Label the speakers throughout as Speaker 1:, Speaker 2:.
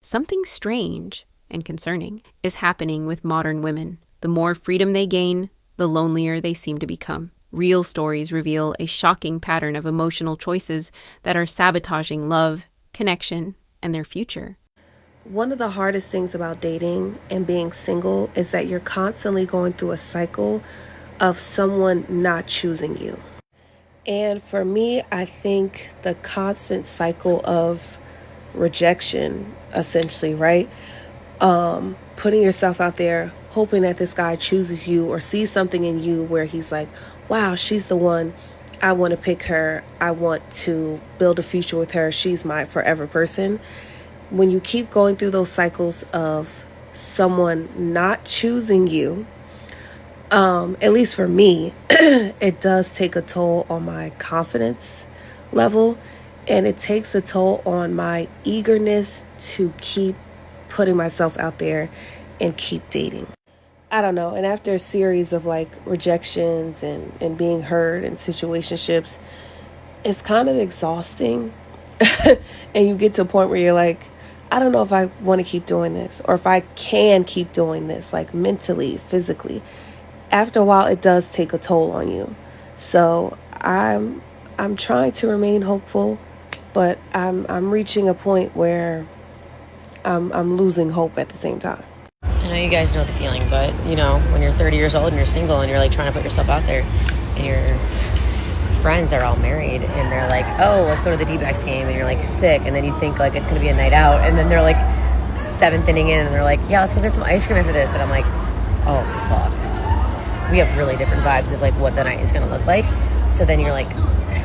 Speaker 1: Something strange and concerning is happening with modern women. The more freedom they gain, the lonelier they seem to become. Real stories reveal a shocking pattern of emotional choices that are sabotaging love, connection, and their future.
Speaker 2: One of the hardest things about dating and being single is that you're constantly going through a cycle of someone not choosing you. And for me, I think the constant cycle of rejection, essentially, right? Putting yourself out there, hoping that this guy chooses you or sees something in you where he's like, wow, she's the one. I want to pick her. I want to build a future with her. She's my forever person. When you keep going through those cycles of someone not choosing you, at least for me, it does take a toll on my confidence level, and it takes a toll on my eagerness to keep putting myself out there and keep dating. I don't know. And after a series of like rejections and being hurt in situationships, it's kind of exhausting. And you get to a point where you're like, I don't know if I want to keep doing this or if I can keep doing this, like mentally, physically. After a while, it does take a toll on you. So I'm trying to remain hopeful, but I'm reaching a point where I'm losing hope at the same time.
Speaker 3: I know you guys know the feeling, but you know, when you're 30 years old and you're single and you're like trying to put yourself out there and your friends are all married and they're like, oh, let's go to the D-backs game, and you're like sick, and then you think like it's going to be a night out, and then they're like seventh inning in and they're like, yeah, let's go get some ice cream after this, and I'm like, oh fuck, we have really different vibes of like what the night is going to look like. So then you're like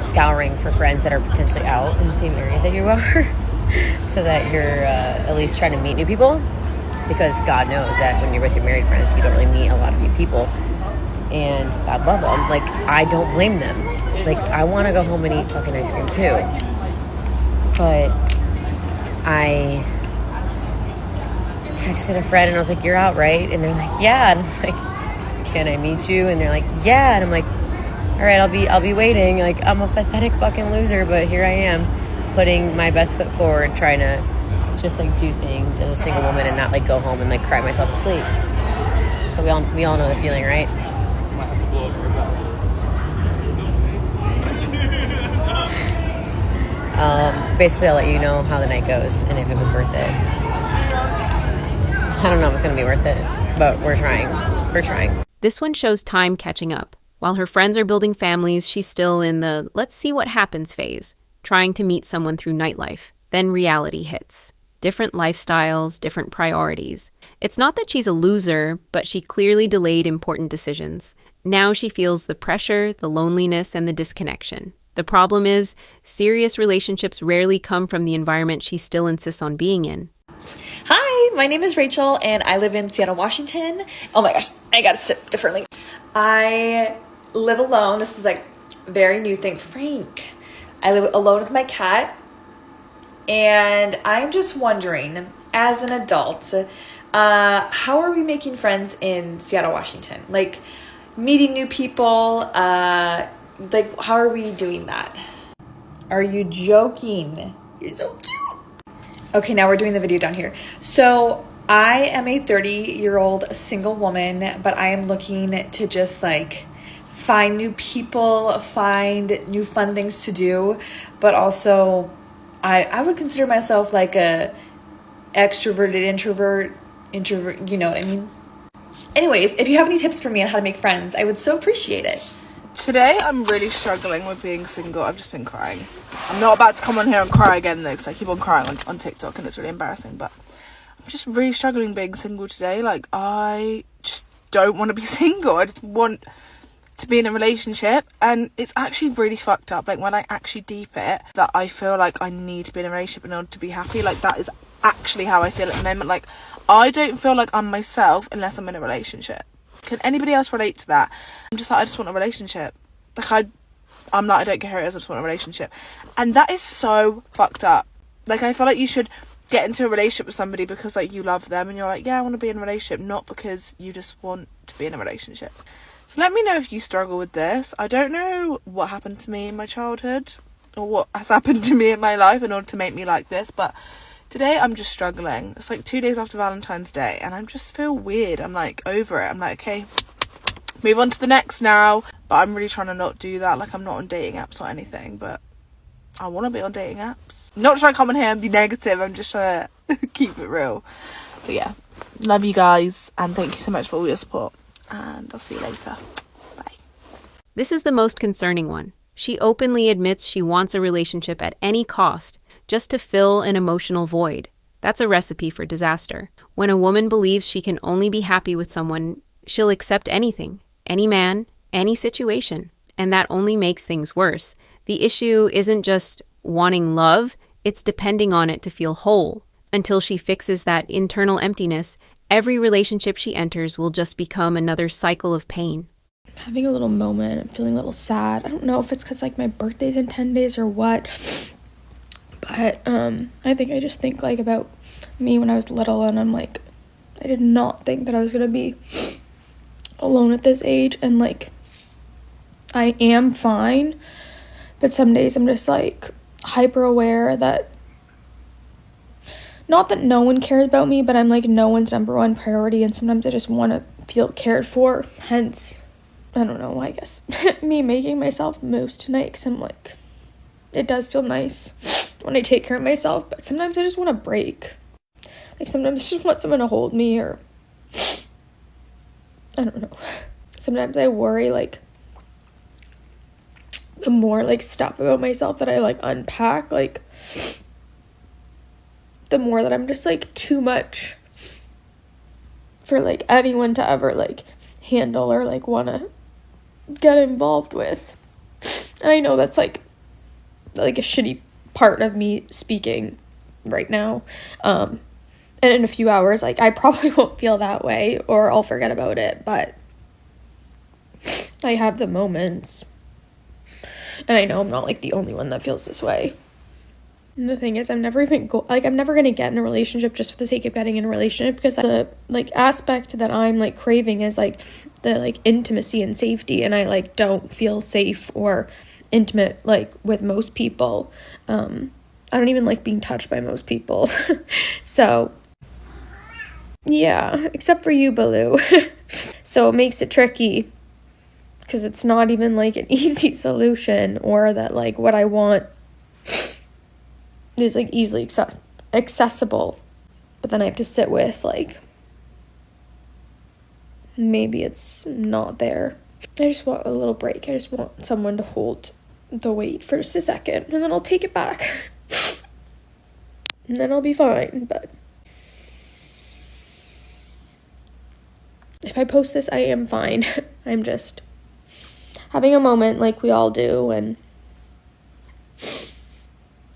Speaker 3: scouring for friends that are potentially out in the same area that you are so that you're at least trying to meet new people, because God knows that when you're with your married friends, you don't really meet a lot of new people. And I love them. Like, I don't blame them. Like, I want to go home and eat fucking ice cream too. But I texted a friend and I was like, you're out, right? And they're like, yeah. And I'm like, can I meet you? And they're like, yeah. And I'm like, all right, I'll be waiting. Like, I'm a pathetic fucking loser, but here I am, putting my best foot forward, trying to just like do things as a single woman and not like go home and like cry myself to sleep. So we all know the feeling, right? Basically, I'll let you know how the night goes and if it was worth it. I don't know if it's going to be worth it, but we're trying. We're trying.
Speaker 1: This one shows time catching up. While her friends are building families, she's still in the let's see what happens phase, trying to meet someone through nightlife. Then reality hits. Different lifestyles, different priorities. It's not that she's a loser, but she clearly delayed important decisions. Now she feels the pressure, the loneliness, and the disconnection. The problem is, serious relationships rarely come from the environment she still insists on being in.
Speaker 4: Hi, my name is Rachel and I live in Seattle, Washington. Oh my gosh, I gotta sit differently. I live alone. This is like a very new thing. Frank. I live alone with my cat. And I'm just wondering, as an adult, how are we making friends in Seattle, Washington? Like, meeting new people, like, how are we doing that? Are you joking? You're so cute. Okay, now we're doing the video down here. So, I am a 30-year-old single woman, but I am looking to just, like, find new people, find new fun things to do, but also I would consider myself like a extroverted introvert, you know what I mean? Anyways, if you have any tips for me on how to make friends, I would so appreciate it.
Speaker 5: Today, I'm really struggling with being single. I've just been crying. I'm not about to come on here and cry again though, because I keep on crying on TikTok and it's really embarrassing, but I'm just really struggling being single today. Like, I just don't want to be single. I just want to be in a relationship, and it's actually really fucked up. Like, when I actually deep it, that I feel like I need to be in a relationship in order to be happy. Like, that is actually how I feel at the moment. Like, I don't feel like I'm myself unless I'm in a relationship. Can anybody else relate to that? I'm just like, I just want a relationship. Like, I'm like, I don't care who it is, I just want a relationship. And that is so fucked up. Like, I feel like you should get into a relationship with somebody because, like, you love them and you're like, yeah, I want to be in a relationship, not because you just want to be in a relationship. So let me know if you struggle with this. I don't know what happened to me in my childhood or what has happened to me in my life in order to make me like this, but Today I'm just struggling. It's like 2 days after Valentine's Day and I just feel weird. I'm like over it. I'm like, okay, move on to the next now. But I'm really trying to not do that. Like, I'm not on dating apps or anything, but I want to be on dating apps. Not trying to come in here and be negative. I'm just trying to keep it real. But yeah, love you guys and thank you so much for all your support. And I'll see you later. Bye.
Speaker 1: This is the most concerning one. She openly admits she wants a relationship at any cost, just to fill an emotional void. That's a recipe for disaster. When a woman believes she can only be happy with someone, she'll accept anything, any man, any situation. And that only makes things worse. The issue isn't just wanting love, it's depending on it to feel whole. Until she fixes that internal emptiness, every relationship she enters will just become another cycle of pain.
Speaker 6: I'm having a little moment. I'm feeling a little sad. I don't know if it's because, like, my birthday's in 10 days or what. But I think I just think, like, about me when I was little, and I'm like, I did not think that I was going to be alone at this age. And, like, I am fine. But some days I'm just, like, hyper aware that, not that no one cares about me, but I'm, like, no one's number one priority. And sometimes I just want to feel cared for. Hence, I don't know, I guess, me making myself moose tonight, because I'm like, it does feel nice when I take care of myself, but sometimes I just want to break. Like, sometimes I just want someone to hold me, or I don't know. Sometimes I worry, like, the more, like, stuff about myself that I, like, unpack, like, the more that I'm just, like, too much for, like, anyone to ever, like, handle or, like, want to get involved with. And I know that's, like a shitty part of me speaking right now. And in a few hours, like, I probably won't feel that way, or I'll forget about it, but I have the moments. And I know I'm not, like, the only one that feels this way. And the thing is, I'm never going to get in a relationship just for the sake of getting in a relationship, because the, like, aspect that I'm, like, craving is, like, the, like, intimacy and safety, and I, like, don't feel safe or intimate, like, with most people. I don't even like being touched by most people. So, yeah, except for you, Baloo. So it makes it tricky, because it's not even, like, an easy solution, or that, like, what I want is, like, easily accessible. But then I have to sit with, like, maybe it's not there. I just want a little break. I just want someone to hold the weight for just a second, and then I'll take it back. And then I'll be fine. But if I post this, I am fine. I'm just having a moment like we all do, and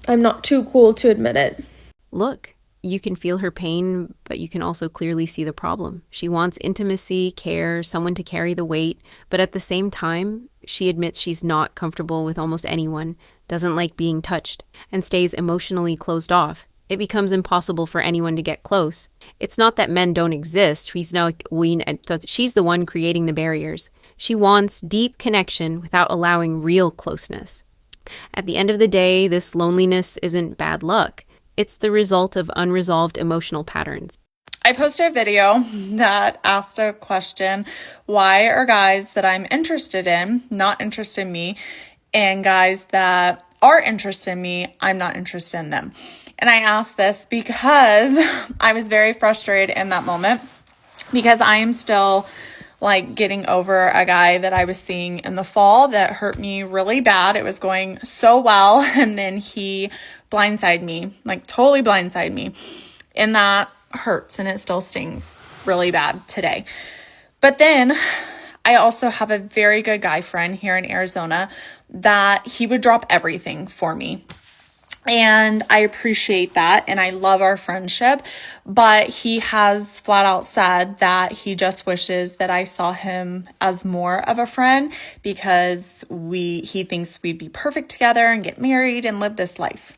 Speaker 6: I'm not too cool to admit it.
Speaker 1: Look, you can feel her pain, but you can also clearly see the problem. She wants intimacy, care, someone to carry the weight, but at the same time, she admits she's not comfortable with almost anyone, doesn't like being touched, and stays emotionally closed off. It becomes impossible for anyone to get close. It's not that men don't exist. She's the one creating the barriers. She wants deep connection without allowing real closeness. At the end of the day, this loneliness isn't bad luck. It's the result of unresolved emotional patterns.
Speaker 7: I posted a video that asked a question: why are guys that I'm interested in not interested in me, and guys that are interested in me, I'm not interested in them? And I asked this because I was very frustrated in that moment, because I am still, like, getting over a guy that I was seeing in the fall that hurt me really bad. It was going so well, and then he blindsided me, like, totally blindsided me, and that hurts, and it still stings really bad today. But then I also have a very good guy friend here in Arizona that he would drop everything for me. And I appreciate that, and I love our friendship, but he has flat out said that he just wishes that I saw him as more of a friend, because he thinks we'd be perfect together and get married and live this life.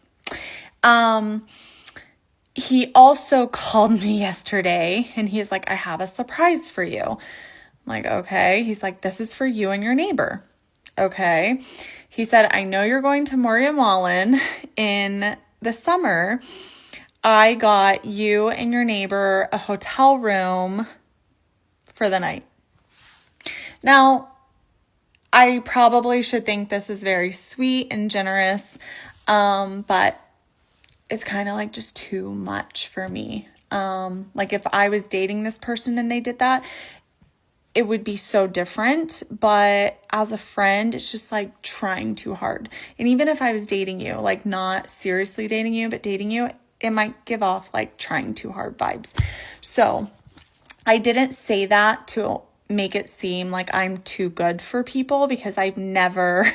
Speaker 7: He also called me yesterday, and he's like, I have a surprise for you. I'm like, okay. He's like, this is for you and your neighbor. Okay. He said, I know you're going to Moria Malin in the summer. I got you and your neighbor a hotel room for the night. Now, I probably should think this is very sweet and generous, but it's kind of like just too much for me. Like if I was dating this person and they did that, it would be so different. But as a friend, it's just like trying too hard. And even if I was dating you, like not seriously dating you, but dating you, it might give off like trying too hard vibes. So I didn't say that to make it seem like I'm too good for people, because I've never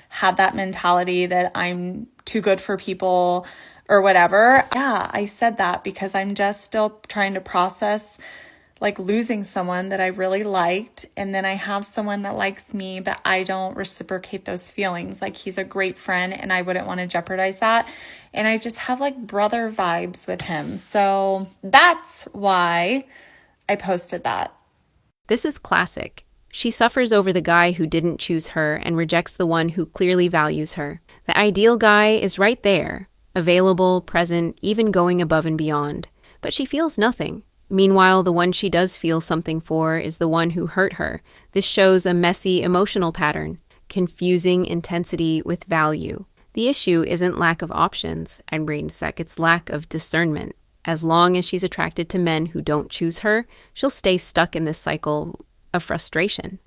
Speaker 7: had that mentality that I'm too good for people or whatever. Yeah, I said that because I'm just still trying to process like losing someone that I really liked, and then I have someone that likes me, but I don't reciprocate those feelings. Like he's a great friend and I wouldn't want to jeopardize that. And I just have like brother vibes with him. So that's why I posted that.
Speaker 1: This is classic. She suffers over the guy who didn't choose her and rejects the one who clearly values her. The ideal guy is right there, available, present, even going above and beyond. But she feels nothing. Meanwhile, the one she does feel something for is the one who hurt her. This shows a messy emotional pattern, confusing intensity with value. The issue isn't lack of options, I'm brain sec, it's lack of discernment. As long as she's attracted to men who don't choose her, she'll stay stuck in this cycle of frustration.